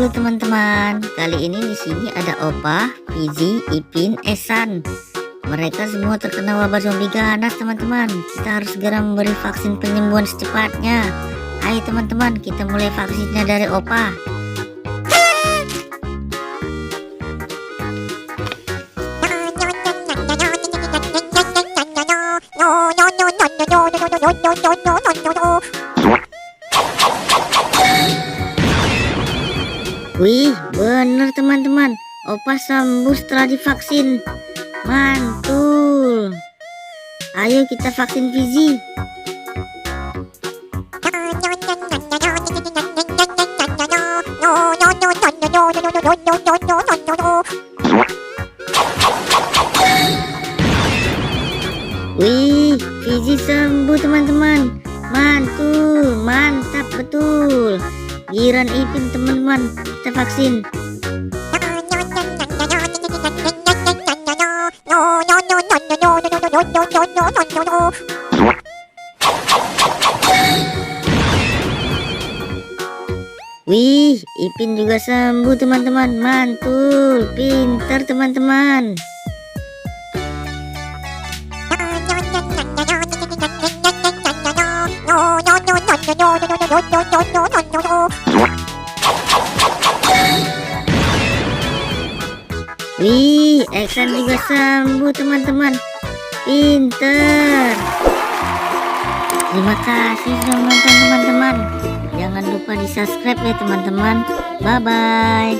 Halo teman-teman, kali ini di sini ada Opa, Fizi, Ipin, Esan. Mereka semua terkena wabah zombie ganas teman-teman. Kita harus segera memberi vaksin penyembuhan secepatnya. Ayo teman-teman, kita mulai vaksinnya dari Opa. Wih, bener teman-teman, Opa sembuh setelah divaksin. Mantul. Ayo kita vaksin Fizi. Wih, Fizi sembuh teman-teman. Mantul, mantap betul. Giliran Ipin teman-teman, kita vaksin. Wih, Ipin juga sembuh teman-teman. Mantul, pintar teman-teman. Wih, Eksan juga sembuh teman-teman. Pinter. Terima kasih sudah menonton teman-teman. Jangan lupa di subscribe ya teman-teman. Bye bye.